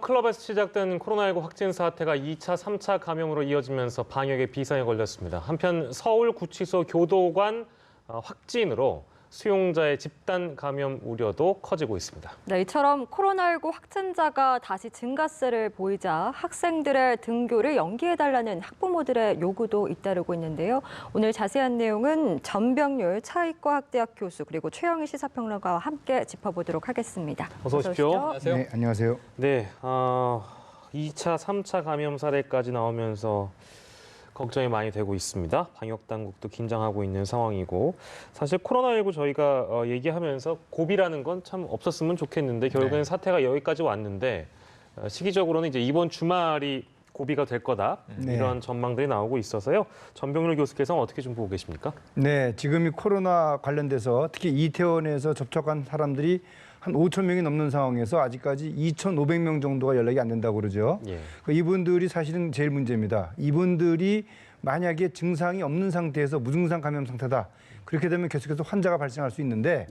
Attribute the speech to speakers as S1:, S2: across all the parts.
S1: 클럽에서 시작된 코로나19 확진 사태가 2차, 3차 감염으로 이어지면서 방역에 비상이 걸렸습니다. 한편 서울구치소 교도관 확진으로 수용자의 집단 감염 우려도 커지고 있습니다.
S2: 네, 이처럼 코로나19 확진자가 다시 증가세를 보이자 학생들의 등교를 연기해달라는 학부모들의 요구도 잇따르고 있는데요. 오늘 자세한 내용은 전병률 차의과학대학 교수 그리고 최영희 시사평론가와 함께 짚어보도록 하겠습니다.
S1: 어서 오십시오.
S3: 안녕하세요. 네, 안녕하세요.
S1: 네, 2차, 3차 감염 사례까지 나오면서 걱정이 많이 되고 있습니다. 방역 당국도 긴장하고 있는 상황이고 사실 코로나19 저희가 얘기하면서 고비라는 건 참 없었으면 좋겠는데 결국엔 사태가 여기까지 왔는데 시기적으로는 이제 이번 주말이 고비가 될 거다 이런 전망들이 나오고 있어서요. 전병률 교수께서는 어떻게 좀 보고 계십니까?
S3: 네, 지금 이 코로나 관련돼서 특히 이태원에서 접촉한 사람들이 한 5천 명이 넘는 상황에서 아직까지 2,500명 정도가 연락이 안 된다고 그러죠.
S1: 예.
S3: 이분들이 사실은 제일 문제입니다. 이분들이 만약에 증상이 없는 상태에서 무증상 감염 상태다. 그렇게 되면 계속해서 환자가 발생할 수 있는데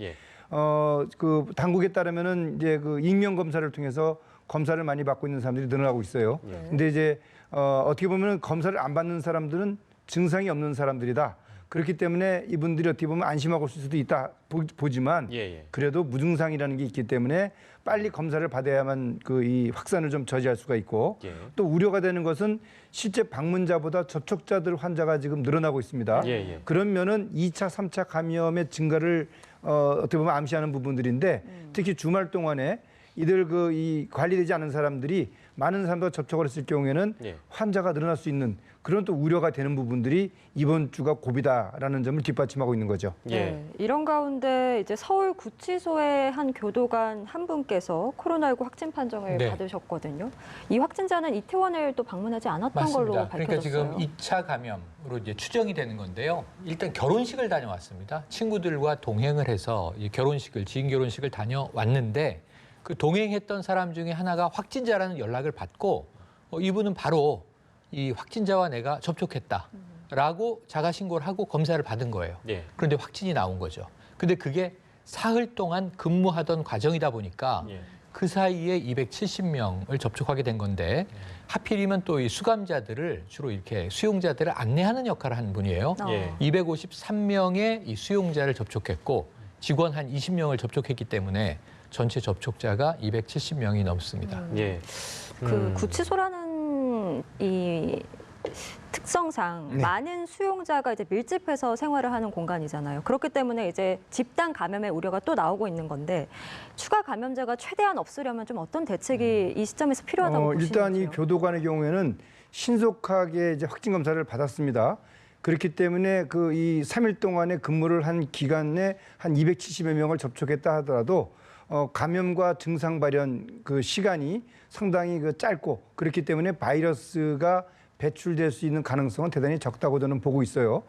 S3: 그 당국에 따르면은 이제 그 익명 검사를 통해서 검사를 많이 받고 있는 사람들이 늘어나고 있어요. 근데 이제 어떻게 보면 검사를 안 받는 사람들은 증상이 없는 사람들이다. 그렇기 때문에 이분들이 어떻게 보면 안심하고 있을 수도 있다 보지만 그래도 무증상이라는 게 있기 때문에 빨리 검사를 받아야만 이 확산을 좀 저지할 수가 있고 또 우려가 되는 것은 실제 방문자보다 접촉자들 환자가 지금 늘어나고 있습니다. 그러면은 2차, 3차 감염의 증가를 어떻게 보면 암시하는 부분들인데 특히 주말 동안에 이들 이 관리되지 않은 사람들이 많은 사람과 접촉을 했을 경우에는 환자가 늘어날 수 있는 그런 또 우려가 되는 부분들이 이번 주가 고비다라는 점을 뒷받침하고 있는 거죠.
S2: 네, 이런 가운데 이제 서울구치소의 한 교도관 한 분께서 코로나19 확진 판정을 받으셨거든요. 이 확진자는 이태원을 또 방문하지 않았던 걸로 밝혀졌어요.
S4: 그러니까 지금 2차 감염으로 이제 추정이 되는 건데요. 일단 결혼식을 다녀왔습니다. 친구들과 동행을 해서 이 지인 결혼식을 다녀왔는데 그 동행했던 사람 중에 하나가 확진자라는 연락을 받고 이분은 바로 이 확진자와 내가 접촉했다라고 자가 신고를 하고 검사를 받은 거예요. 그런데 확진이 나온 거죠. 근데 그게 사흘 동안 근무하던 과정이다 보니까 그 사이에 270명을 접촉하게 된 건데 하필이면 또 이 수감자들을 주로 이렇게 수용자들을 안내하는 역할을 하는 분이에요. 253명의 이 수용자를 접촉했고 직원 한 20명을 접촉했기 때문에 전체 접촉자가 270명이 넘습니다.
S2: 그 구치소라는 이 특성상 많은 수용자가 이제 밀집해서 생활을 하는 공간이잖아요. 그렇기 때문에 이제 집단 감염의 우려가 또 나오고 있는 건데 추가 감염자가 최대한 없으려면 좀 어떤 대책이 이 시점에서 필요하다고 보시는지요?
S3: 일단 이 교도관의 경우에는 신속하게 이제 확진 검사를 받았습니다. 그렇기 때문에 이 3일 동안의 근무를 한 기간에 한 270여 명을 접촉했다 하더라도 감염과 증상 발현 그 시간이 상당히 짧고 그렇기 때문에 바이러스가 배출될 수 있는 가능성은 대단히 적다고 저는 보고 있어요.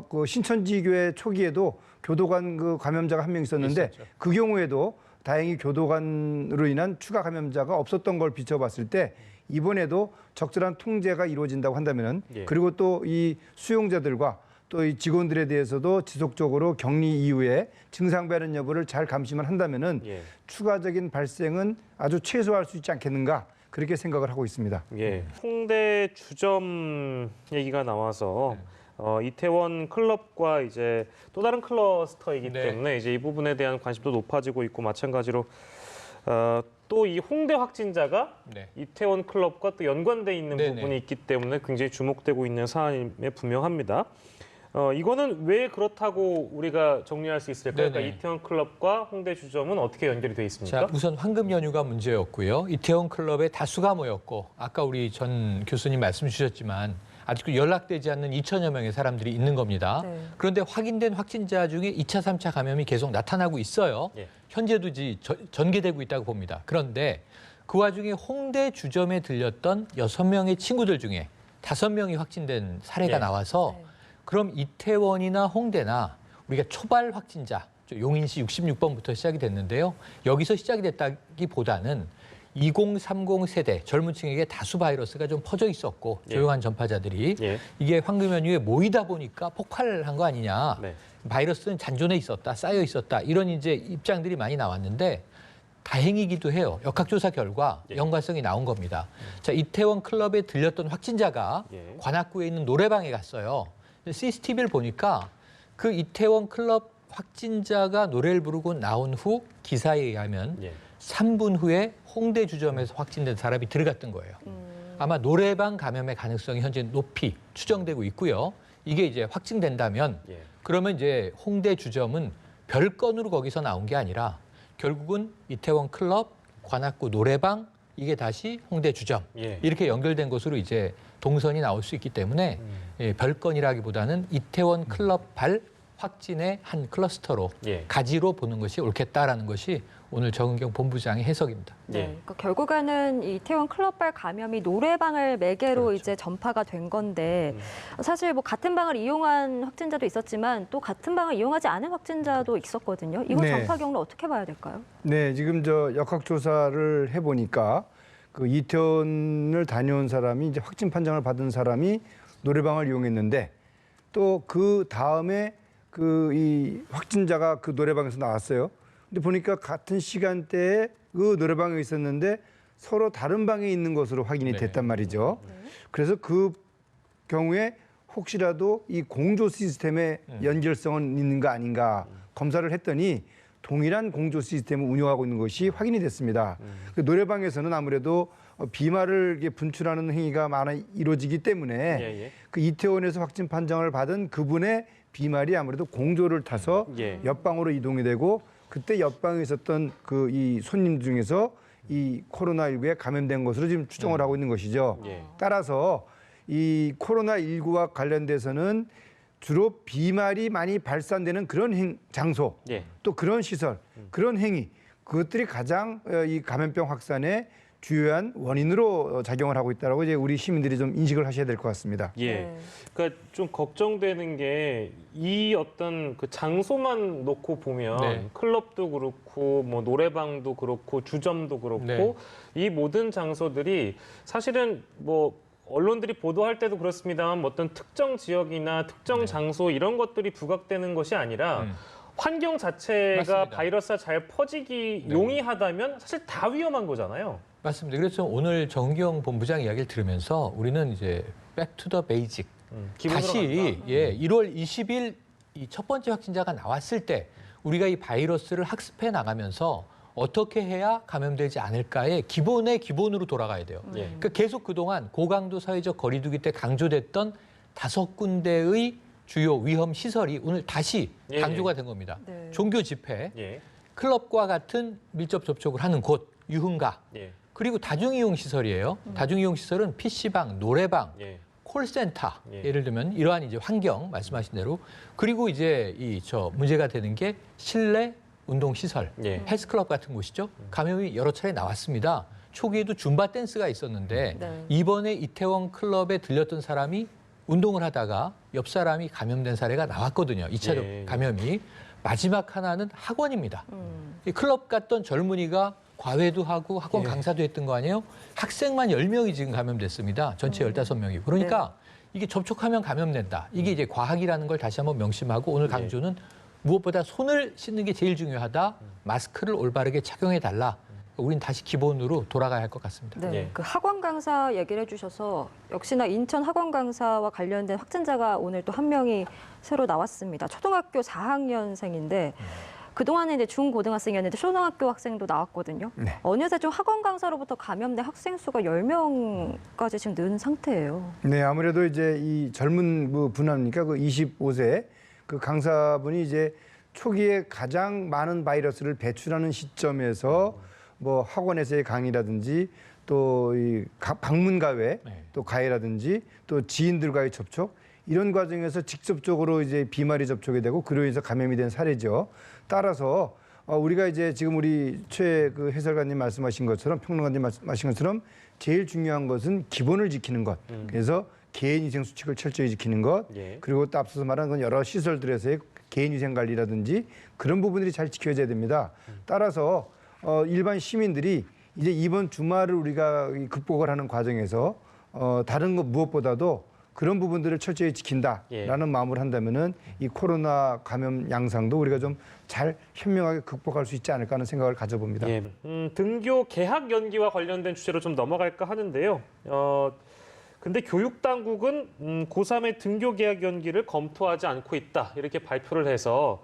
S3: 그 신천지교회 초기에도 교도관 감염자가 한 명 있었는데 그 경우에도 다행히 교도관으로 인한 추가 감염자가 없었던 걸 비춰봤을 때 이번에도 적절한 통제가 이루어진다고 한다면은 그리고 또 이 수용자들과 또 이 직원들에 대해서도 지속적으로 격리 이후에 증상 발현 여부를 잘 감시만 한다면은 추가적인 발생은 아주 최소화할 수 있지 않겠는가 그렇게 생각을 하고 있습니다.
S1: 홍대 주점 얘기가 나와서 이태원 클럽과 이제 또 다른 클러스터이기 때문에 이제 이 부분에 대한 관심도 높아지고 있고 마찬가지로 또 이 홍대 확진자가 이태원 클럽과 또 연관돼 있는 부분이 있기 때문에 굉장히 주목되고 있는 사안임에 분명합니다. 이거는 왜 그렇다고 우리가 정리할 수 있을까요? 그러니까 이태원 클럽과 홍대 주점은 어떻게 연결이 돼 있습니까?
S4: 자, 우선 황금 연휴가 문제였고요. 이태원 클럽에 다수가 모였고 아까 우리 전 교수님 말씀 주셨지만 아직도 연락되지 않는 2천여 명의 사람들이 있는 겁니다. 그런데 확인된 확진자 중에 2차, 3차 감염이 계속 나타나고 있어요. 현재도 전개되고 있다고 봅니다. 그런데 그 와중에 홍대 주점에 들렸던 6명의 친구들 중에 5명이 확진된 사례가 나와서 그럼 이태원이나 홍대나 우리가 초발 확진자, 용인시 66번부터 시작이 됐는데요. 여기서 시작이 됐다기보다는 2030 세대 젊은 층에게 다수 바이러스가 좀 퍼져 있었고 조용한 전파자들이 이게 황금 연휴에 모이다 보니까 폭발한 거 아니냐. 바이러스는 잔존해 있었다, 쌓여 있었다 이런 이제 입장들이 많이 나왔는데 다행이기도 해요. 역학조사 결과 연관성이 나온 겁니다. 자, 이태원 클럽에 들렸던 확진자가 관악구에 있는 노래방에 갔어요. CCTV를 보니까 그 이태원 클럽 확진자가 노래를 부르고 나온 후 기사에 의하면 3분 후에 홍대 주점에서 확진된 사람이 들어갔던 거예요. 아마 노래방 감염의 가능성이 현재 높이 추정되고 있고요. 이게 이제 확진된다면 그러면 이제 홍대 주점은 별건으로 거기서 나온 게 아니라 결국은 이태원 클럽, 관악구 노래방 이게 다시 홍대 주점 이렇게 연결된 것으로 이제 동선이 나올 수 있기 때문에 별건이라기보다는 이태원 클럽 발 확진의 한 클러스터로 가지로 보는 것이 옳겠다라는 것이 오늘 정은경 본부장의 해석입니다.
S2: 네, 그러니까 결국에는 이 이태원 클럽발 감염이 노래방을 매개로 이제 전파가 된 건데 사실 뭐 같은 방을 이용한 확진자도 있었지만 또 같은 방을 이용하지 않은 확진자도 있었거든요. 이거 전파 경로 어떻게 봐야 될까요?
S3: 네, 지금 저 역학조사를 해보니까 그 이태원을 다녀온 사람이 이제 확진 판정을 받은 사람이 노래방을 이용했는데 또 그 다음에 그 이 확진자가 그 노래방에서 나왔어요. 근데 보니까 같은 시간대에 그 노래방에 있었는데 서로 다른 방에 있는 것으로 확인이 됐단 말이죠. 그래서 그 경우에 혹시라도 이 공조 시스템의 연결성은 있는 거 아닌가 검사를 했더니 동일한 공조 시스템을 운영하고 있는 것이 확인이 됐습니다. 그 노래방에서는 아무래도 비말을 이렇게 분출하는 행위가 많아 이루어지기 때문에 그 이태원에서 확진 판정을 받은 그분의 비말이 아무래도 공조를 타서 옆방으로 이동이 되고 그때 옆방에 있었던 그 이 손님 중에서 이 코로나19에 감염된 것으로 지금 추정을 하고 있는 것이죠. 따라서 이 코로나19와 관련돼서는 주로 비말이 많이 발산되는 그런 장소, 또 그런 시설, 그런 행위, 그것들이 가장 이 감염병 확산의 주요한 원인으로 작용을 하고 있다라고 이제 우리 시민들이 좀 인식을 하셔야 될 것 같습니다.
S1: 그러니까 좀 걱정되는 게 이 어떤 그 장소만 놓고 보면 클럽도 그렇고 뭐 노래방도 그렇고 주점도 그렇고 이 모든 장소들이 사실은 뭐 언론들이 보도할 때도 그렇습니다만 뭐 어떤 특정 지역이나 특정 장소 이런 것들이 부각되는 것이 아니라 환경 자체가
S4: 맞습니다.
S1: 바이러스가 잘 퍼지기 용이하다면 사실 다 위험한 거잖아요.
S4: 맞습니다. 그래서 오늘 정기영 본부장 이야기를 들으면서 우리는 이제 back to the basic. 다시 1월 20일 이 첫 번째 확진자가 나왔을 때 우리가 이 바이러스를 학습해 나가면서 어떻게 해야 감염되지 않을까의 기본의 기본으로 돌아가야 돼요. 그러니까 계속 그동안 고강도 사회적 거리두기 때 강조됐던 5군데의 주요 위험 시설이 오늘 다시 강조가 된 겁니다. 종교 집회, 클럽과 같은 밀접 접촉을 하는 곳, 유흥가, 그리고 다중이용 시설이에요. 다중이용 시설은 PC방, 노래방, 콜센터, 예를 들면 이러한 이제 환경 말씀하신 대로 그리고 이제 문제가 되는 게 실내 운동 시설, 헬스클럽 같은 곳이죠. 감염이 여러 차례 나왔습니다. 초기에도 줌바 댄스가 있었는데 이번에 이태원 클럽에 들렸던 사람이 운동을 하다가 옆 사람이 감염된 사례가 나왔거든요. 2차적 감염이. 마지막 하나는 학원입니다. 이 클럽 갔던 젊은이가 과외도 하고 학원 강사도 했던 거 아니에요? 학생만 10명이 지금 감염됐습니다. 전체 15명이고. 그러니까 이게 접촉하면 감염된다. 이게 이제 과학이라는 걸 다시 한번 명심하고 오늘 강조는 무엇보다 손을 씻는 게 제일 중요하다. 마스크를 올바르게 착용해달라. 우린 다시 기본으로 돌아가야 할 것 같습니다.
S2: 그 학원 강사 얘기를 해주셔서 역시나 인천 학원 강사와 관련된 확진자가 오늘 또 한 명이 새로 나왔습니다. 초등학교 4학년생인데 그동안에 이제 중고등학생이었는데 초등학교 학생도 나왔거든요. 어느새 좀 학원 강사로부터 감염된 학생 수가 10명까지 지금 는 상태예요.
S3: 네, 아무래도 이제 이 젊은 분 아닙니까? 그 25세 그 강사분이 이제 초기에 가장 많은 바이러스를 배출하는 시점에서 뭐 학원에서의 강의라든지 또 이 방문가외 또 가해라든지 또 지인들과의 접촉 이런 과정에서 직접적으로 이제 비말이 접촉이 되고 그로 인해서 감염이 된 사례죠. 따라서 우리가 이제 지금 우리 최 그 해설가님 말씀하신 것처럼 평론가님 말씀하신 것처럼 제일 중요한 것은 기본을 지키는 것. 그래서 개인위생 수칙을 철저히 지키는 것. 그리고 또 앞서서 말한 건 여러 시설들에서의 개인위생 관리라든지 그런 부분들이 잘 지켜져야 됩니다. 따라서 일반 시민들이 이제 이번 주말을 우리가 극복을 하는 과정에서 다른 것 무엇보다도 그런 부분들을 철저히 지킨다라는 마음으로 한다면은 이 코로나 감염 양상도 우리가 좀 잘 현명하게 극복할 수 있지 않을까 하는 생각을 가져봅니다.
S1: 예. 등교 개학 연기와 관련된 주제로 좀 넘어갈까 하는데요. 근데 교육당국은 고3의 등교 개학 연기를 검토하지 않고 있다. 이렇게 발표를 해서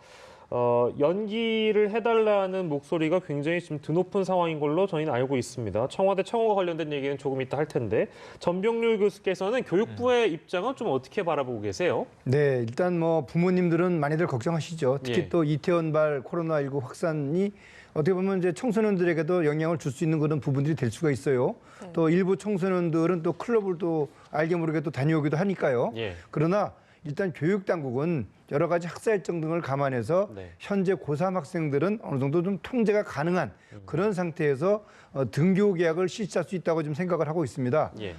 S1: 연기를 해달라는 목소리가 굉장히 지금 드높은 상황인 걸로 저희는 알고 있습니다. 청와대 청원과 관련된 얘기는 조금 이따 할 텐데 전병률 교수께서는 교육부의 입장은 좀 어떻게 바라보고 계세요?
S3: 네, 일단 뭐 부모님들은 많이들 걱정하시죠. 특히
S1: 예.
S3: 또 이태원발 코로나19 확산이 어떻게 보면 이제 청소년들에게도 영향을 줄 수 있는 그런 부분들이 될 수가 있어요.
S2: 네.
S3: 또 일부 청소년들은 또 클럽을 또 알게 모르게 또 다녀오기도 하니까요.
S1: 예.
S3: 그러나 일단 교육당국은 여러 가지 학사 일정 등을 감안해서
S1: 네.
S3: 현재 고3 학생들은 어느 정도 좀 통제가 가능한 그런 상태에서 등교 계약을 실시할 수 있다고 좀 생각을 하고 있습니다.
S1: 예.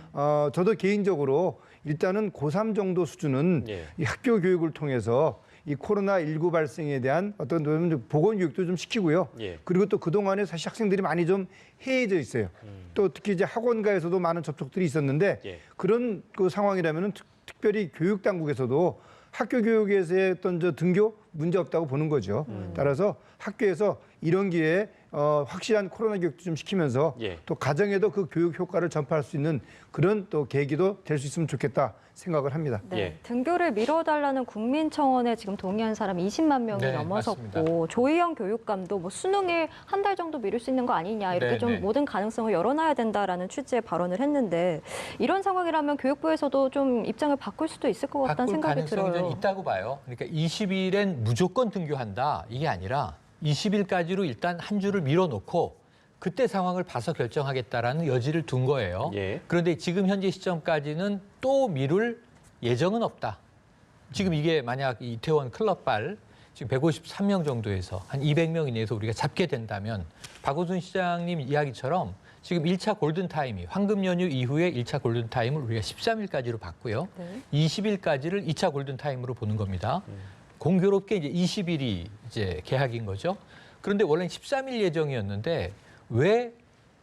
S3: 저도 개인적으로 일단은 고3 정도 수준은
S1: 예.
S3: 이 학교 교육을 통해서 이 코로나19 발생에 대한 어떤 보건 교육도 좀 시키고요.
S1: 예.
S3: 그리고 또 그동안에 사실 학생들이 많이 좀 해이해져 있어요. 또 특히 이제 학원가에서도 많은 접촉들이 있었는데
S1: 예.
S3: 그런 그 상황이라면은 특별히 교육 당국에서도 학교 교육에서의 어떤 등교 문제 없다고 보는 거죠. 따라서 학교에서 이런 기회에 확실한 코로나 교육도 좀 시키면서
S1: 예.
S3: 또 가정에도 그 교육 효과를 전파할 수 있는 그런 또 계기도 될 수 있으면 좋겠다 생각을 합니다.
S2: 네,
S1: 예.
S2: 등교를 미뤄달라는 국민청원에 지금 동의한 사람이 20만 명이
S4: 네,
S2: 넘어섰고
S4: 맞습니다.
S2: 조희영 교육감도 뭐 수능일 한 달 정도 미룰 수 있는 거 아니냐 이렇게
S4: 네,
S2: 좀
S4: 네.
S2: 모든 가능성을 열어놔야 된다라는 취지의 발언을 했는데 이런 상황이라면 교육부에서도 좀 입장을 바꿀 수도 있을 것 같다는
S4: 바꿀
S2: 생각이
S4: 가능성이
S2: 들어요.
S4: 좀 있다고 봐요. 그러니까 20일엔 무조건 등교한다 이게 아니라 20일까지로 일단 한 주를 밀어놓고 그때 상황을 봐서 결정하겠다라는 여지를 둔 거예요.
S1: 예.
S4: 그런데 지금 현재 시점까지는 또 미룰 예정은 없다. 지금 이게 만약 이태원 클럽발 지금 153명 정도에서 한 200명 이내에서 우리가 잡게 된다면 박호순 시장님 이야기처럼 지금 1차 골든타임이 황금 연휴 이후에 1차 골든타임을 우리가 13일까지로 봤고요.
S2: 네.
S4: 20일까지를 2차 골든타임으로 보는 겁니다. 공교롭게 이제 20일이 이제 개학인 거죠. 그런데 원래는 13일 예정이었는데 왜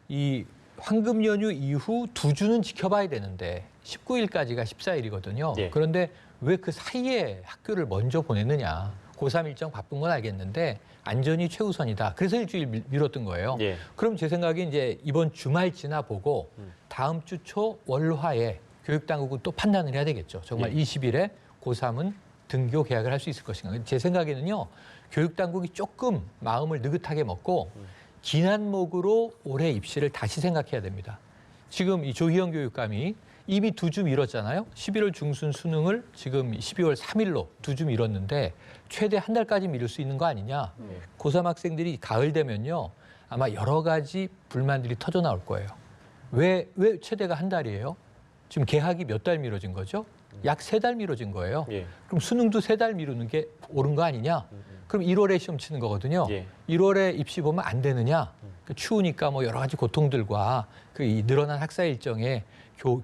S4: 이 황금 연휴 이후 2주는 지켜봐야 되는데 19일까지가 14일이거든요.
S1: 예.
S4: 그런데 왜 그 사이에 학교를 먼저 보냈느냐. 고3 일정 바쁜 건 알겠는데 안전이 최우선이다. 그래서 일주일 미뤘던 거예요.
S1: 예.
S4: 그럼 제 생각에 이제 이번 주말 지나 보고 다음 주 초 월화에 교육당국은 또 판단을 해야 되겠죠. 정말
S1: 예.
S4: 20일에 고3은 등교 개학을 할 수 있을 것인가. 제 생각에는요. 교육당국이 조금 마음을 느긋하게 먹고 기난목으로 올해 입시를 다시 생각해야 됩니다. 지금 이 조희영 교육감이 이미 2주 미뤘잖아요. 11월 중순 수능을 지금 12월 3일로 2주 미뤘는데 최대 한 달까지 미룰 수 있는 거 아니냐. 고3 학생들이 가을 되면요. 아마 여러 가지 불만들이 터져 나올 거예요. 왜 최대가 한 달이에요? 지금 개학이 몇 달 미뤄진 거죠? 약 3달 미뤄진 거예요.
S1: 예.
S4: 그럼 수능도 3달 미루는 게 옳은 거 아니냐? 그럼 1월에 시험 치는 거거든요.
S1: 예.
S4: 1월에 입시 보면 안 되느냐? 추우니까 뭐 여러 가지 고통들과 그 이 늘어난 학사 일정에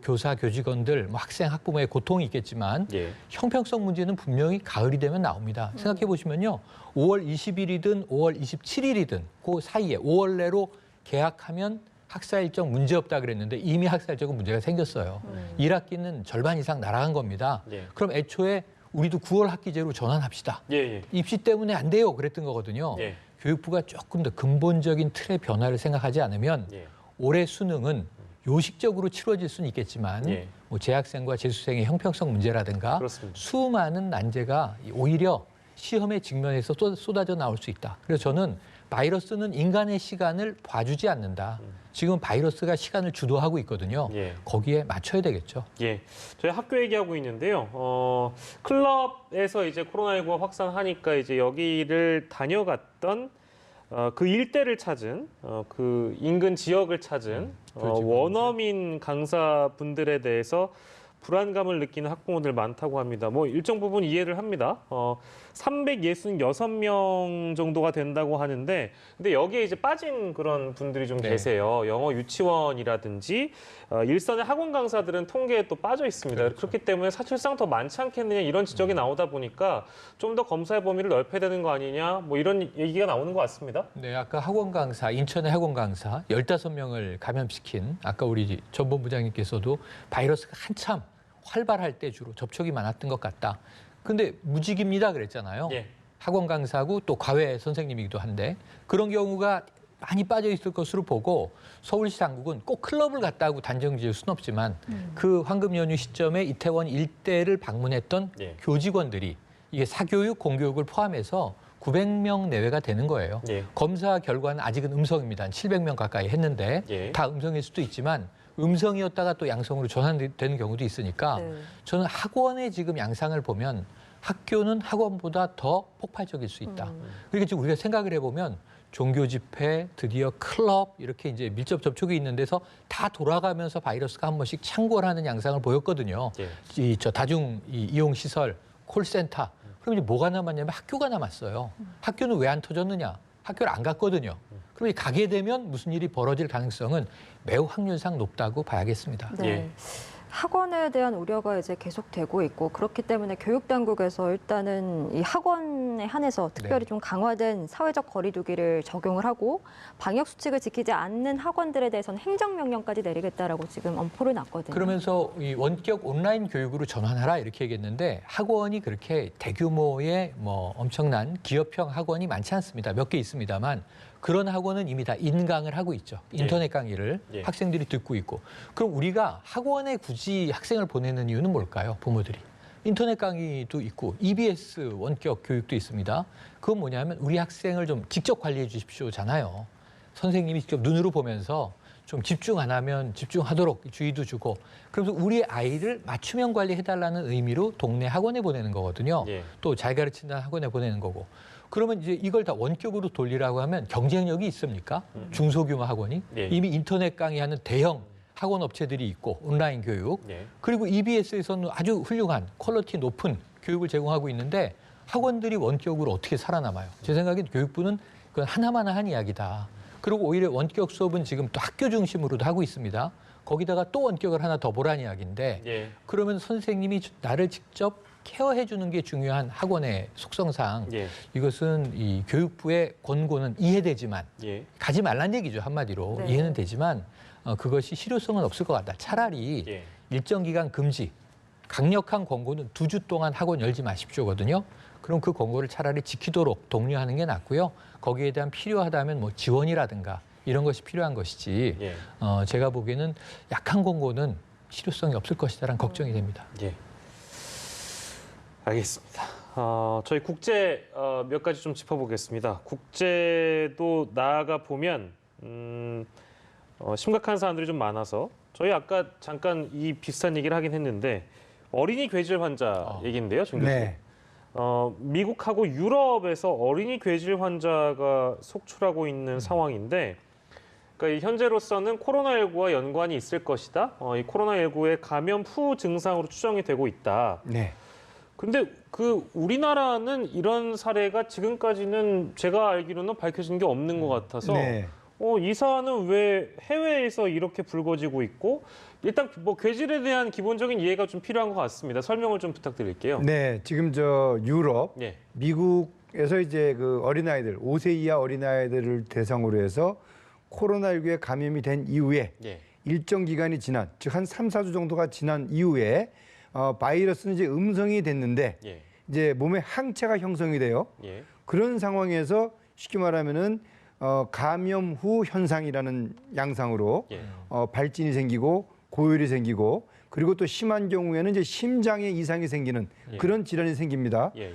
S4: 교사, 교직원들, 뭐 학생, 학부모의 고통이 있겠지만
S1: 예.
S4: 형평성 문제는 분명히 가을이 되면 나옵니다. 생각해 보시면요. 5월 20일이든 5월 27일이든 그 사이에 5월 내로 개학하면 학사 일정 문제 없다 그랬는데 이미 학사 일정은 문제가 생겼어요. 1학기는 절반 이상 날아간 겁니다.
S1: 예.
S4: 그럼 애초에 우리도 9월 학기제로 전환합시다.
S1: 예. 예.
S4: 입시 때문에 안 돼요. 그랬던 거거든요.
S1: 예.
S4: 교육부가 조금 더 근본적인 틀의 변화를 생각하지 않으면
S1: 예.
S4: 올해 수능은 요식적으로 치러질 수는 있겠지만
S1: 예.
S4: 뭐 재학생과 재수생의 형평성 문제라든가
S1: 그렇습니다.
S4: 수많은 난제가 오히려 시험에 직면해서 쏟아져 나올 수 있다. 그래서 저는 바이러스는 인간의 시간을 봐주지 않는다. 지금 바이러스가 시간을 주도하고 있거든요.
S1: 예.
S4: 거기에 맞춰야 되겠죠.
S1: 예, 저희 학교 얘기하고 있는데요. 클럽에서 이제 코로나19가 확산하니까 이제 여기를 다녀갔던 그 일대를 찾은 그 인근 지역을 찾은 원어민 강사분들에 대해서 불안감을 느끼는 학부모들 많다고 합니다. 뭐 일정 부분 이해를 합니다. 366명 정도가 된다고 하는데, 근데 여기에 이제 빠진 그런 분들이 좀
S4: 네.
S1: 계세요. 영어 유치원이라든지 일선의 학원 강사들은 통계에 또 빠져 있습니다.
S4: 그렇죠.
S1: 그렇기 때문에 사실상 더 많지 않겠느냐 이런 지적이 나오다 보니까 좀 더 검사의 범위를 넓혀야 되는 거 아니냐 뭐 이런 얘기가 나오는 것 같습니다.
S4: 네, 아까 학원 강사, 인천의 학원 강사 15명을 감염시킨 아까 우리 전 본부장님께서도 바이러스가 한참 활발할 때 주로 접촉이 많았던 것 같다. 근데 무직입니다 그랬잖아요.
S1: 예.
S4: 학원 강사고 또 과외 선생님이기도 한데 그런 경우가 많이 빠져 있을 것으로 보고 서울시 당국은 꼭 클럽을 갔다고 단정 지을 수는 없지만 그 황금 연휴 시점에 이태원 일대를 방문했던
S1: 예.
S4: 교직원들이 이게 사교육, 공교육을 포함해서 900명 내외가 되는 거예요.
S1: 예.
S4: 검사 결과는 아직은 음성입니다. 한 700명 가까이 했는데
S1: 예.
S4: 다 음성일 수도 있지만 음성이었다가 또 양성으로 전환되는 경우도 있으니까
S2: 네.
S4: 저는 학원의 지금 양상을 보면 학교는 학원보다 더 폭발적일 수 있다. 그러니까 지금 우리가 생각을 해보면 종교 집회, 드디어 클럽 이렇게 이제 밀접 접촉이 있는 데서 다 돌아가면서 바이러스가 한 번씩 창궐하는 양상을 보였거든요.
S1: 예.
S4: 저 다중 이용 시설, 콜센터. 그럼 이제 뭐가 남았냐면 학교가 남았어요. 학교는 왜 안 터졌느냐? 학교를 안 갔거든요. 그럼 이제 가게 되면 무슨 일이 벌어질 가능성은 매우 확률상 높다고 봐야겠습니다.
S2: 네.
S1: 예.
S2: 학원에 대한 우려가 이제 계속되고 있고 그렇기 때문에 교육 당국에서 일단은 이 학원에 한해서 특별히
S4: 네.
S2: 좀 강화된 사회적 거리두기를 적용을 하고 방역 수칙을 지키지 않는 학원들에 대해서는 행정명령까지 내리겠다라고 지금 엄포를 놨거든요.
S4: 그러면서 이 원격 온라인 교육으로 전환하라 이렇게 얘기했는데 학원이 그렇게 대규모의 뭐 엄청난 기업형 학원이 많지 않습니다. 몇 개 있습니다만 그런 학원은 이미 다 인강을 하고 있죠. 인터넷 강의를
S1: 예.
S4: 학생들이 듣고 있고. 그럼 우리가 학원에 굳이 학생을 보내는 이유는 뭘까요? 부모들이. 인터넷 강의도 있고 EBS 원격 교육도 있습니다. 그건 뭐냐면 우리 학생을 좀 직접 관리해 주십시오잖아요. 선생님이 직접 눈으로 보면서 좀 집중 안 하면 집중하도록 주의도 주고 그러면서 우리 아이를 맞춤형 관리해달라는 의미로 동네 학원에 보내는 거거든요.
S1: 예.
S4: 또 잘 가르친다는 학원에 보내는 거고. 그러면 이제 이걸 다 원격으로 돌리라고 하면 경쟁력이 있습니까? 중소규모 학원이
S1: 예.
S4: 이미 인터넷 강의하는 대형 학원 업체들이 있고 온라인 교육
S1: 예.
S4: 그리고 EBS에서는 아주 훌륭한 퀄리티 높은 교육을 제공하고 있는데 학원들이 원격으로 어떻게 살아남아요? 제 생각엔 교육부는 그건 하나마나한 이야기다. 그리고 오히려 원격 수업은 지금 또 학교 중심으로도 하고 있습니다. 거기다가 또 원격을 하나 더 보란 이야기인데
S1: 예.
S4: 그러면 선생님이 나를 직접 케어해 주는 게 중요한 학원의 속성상
S1: 예.
S4: 이것은 이 교육부의 권고는 이해되지만
S1: 예.
S4: 가지 말란 얘기죠 한마디로
S2: 네.
S4: 이해는 되지만 그것이 실효성은 없을 것 같다. 차라리
S1: 예.
S4: 일정 기간 금지, 강력한 권고는 2주 동안 학원 열지 마십시오거든요. 그럼 그 권고를 차라리 지키도록 독려하는 게 낫고요. 거기에 대한 필요하다면 뭐 지원이라든가 이런 것이 필요한 것이지.
S1: 예.
S4: 제가 보기에는 약한 권고는 실효성이 없을 것이다라는 걱정이 됩니다.
S1: 예. 알겠습니다. 저희 국제 몇 가지 좀 짚어보겠습니다. 국제도 나아가 보면 심각한 사안들이 좀 많아서 저희 아까 잠깐 이 비슷한 얘기를 하긴 했는데 어린이 괴질 환자 얘기인데요, 정 교수님.
S3: 네.
S1: 미국하고 유럽에서 어린이 괴질 환자가 속출하고 있는 상황인데 그러니까 이 현재로서는 코로나19와 연관이 있을 것이다. 이 코로나19의 감염 후 증상으로 추정이 되고 있다.
S3: 네.
S1: 근데 그 우리나라는 이런 사례가 지금까지는 제가 알기로는 밝혀진 게 없는 것 같아서
S3: 네.
S1: 이 사안은 왜 해외에서 이렇게 불거지고 있고 일단 뭐 괴질에 대한 기본적인 이해가 좀 필요한 것 같습니다. 설명을 좀 부탁드릴게요.
S3: 네, 지금 저 유럽,
S1: 예.
S3: 미국에서 이제 그 어린아이들, 5세 이하 어린아이들을 대상으로 해서 코로나19에 감염이 된 이후에
S1: 예.
S3: 일정 기간이 지난, 즉 한 3, 4주 정도가 지난 이후에 바이러스는 이제 음성이 됐는데
S1: 예.
S3: 이제 몸에 항체가 형성이 돼요.
S1: 예.
S3: 그런 상황에서 쉽게 말하면은 감염 후 현상이라는 양상으로
S1: 예.
S3: 발진이 생기고 고열이 생기고 그리고 또 심한 경우에는 이제 심장에 이상이 생기는
S1: 예.
S3: 그런 질환이 생깁니다.
S1: 예.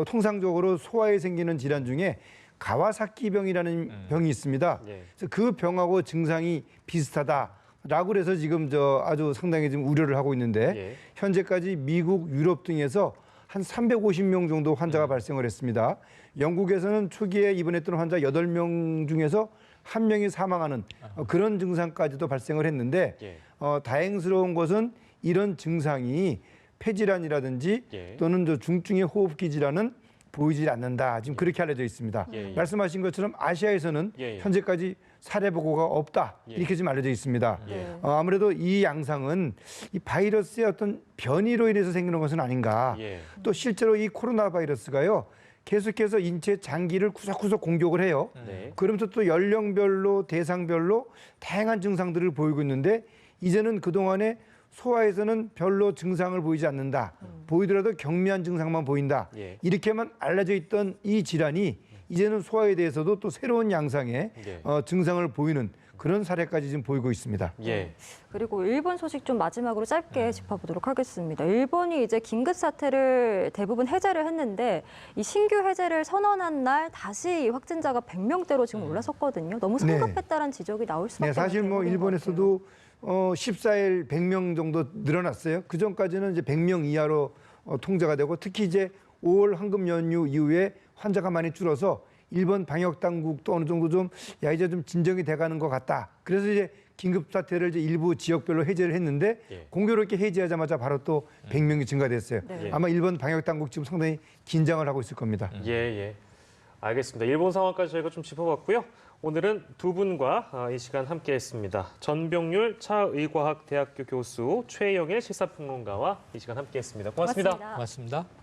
S3: 통상적으로 소아에 생기는 질환 중에 가와사키병이라는 병이 있습니다.
S1: 예.
S3: 그래서 그 병하고 증상이 비슷하다라고 그래서 지금 아주 상당히 지금 우려를 하고 있는데
S1: 예.
S3: 현재까지 미국, 유럽 등에서 한 350명 정도 환자가 발생을 했습니다. 영국에서는 초기에 입원했던 환자 8명 중에서 1명이 사망하는 그런 증상까지도 발생을 했는데
S1: 예.
S3: 다행스러운 것은 이런 증상이 폐질환이라든지
S1: 예.
S3: 또는 중증의 호흡기 질환은 보이지 않는다. 지금 그렇게 알려져 있습니다.
S1: 예.
S3: 말씀하신 것처럼 아시아에서는
S1: 예.
S3: 현재까지 사례 보고가 없다.
S1: 예.
S3: 이렇게 지금 알려져 있습니다.
S1: 예.
S3: 아무래도 이 양상은 이 바이러스의 어떤 변이로 인해서 생기는 것은 아닌가.
S1: 예.
S3: 또 실제로 이 코로나 바이러스가요. 계속해서 인체 장기를 구석구석 공격을 해요.
S1: 네.
S3: 그러면서 또 연령별로 대상별로 다양한 증상들을 보이고 있는데 이제는 그동안에 소아에서는 별로 증상을 보이지 않는다. 보이더라도 경미한 증상만 보인다.
S1: 예.
S3: 이렇게만 알려져 있던 이 질환이 이제는 소아에 대해서도 또 새로운 양상의
S1: 예.
S3: 증상을 보이는 그런 사례까지 지금 보이고 있습니다.
S1: 예.
S2: 그리고 일본 소식 좀 마지막으로 짧게 짚어보도록 하겠습니다. 일본이 이제 긴급 사태를 대부분 해제를 했는데 이 신규 해제를 선언한 날 다시 확진자가 100명대로 지금 올라섰거든요. 너무
S3: 네.
S2: 성급했다는 지적이 나올 수밖에
S3: 네, 사실 뭐
S2: 없는
S3: 일본에서도 14일 100명 정도 늘어났어요. 그 전까지는 이제 100명 이하로 통제가 되고 특히 이제 5월 황금 연휴 이후에 환자가 많이 줄어서 일본 방역 당국도 어느 정도 좀 이제 좀 진정이 돼가는 것 같다. 그래서 이제 긴급 사태를 이제 일부 지역별로 해제를 했는데
S1: 예.
S3: 공교롭게 해제하자마자 바로 또 100명이 증가됐어요.
S2: 네.
S3: 아마 일본 방역 당국 지금 상당히 긴장을 하고 있을 겁니다.
S1: 예, 예. 알겠습니다. 일본 상황까지 저희가 좀 짚어봤고요. 오늘은 두 분과 이 시간 함께했습니다. 전병률 차의과학대학교 교수 최영일 시사평론가와 이 시간 함께했습니다. 고맙습니다.
S2: 고맙습니다.
S4: 고맙습니다.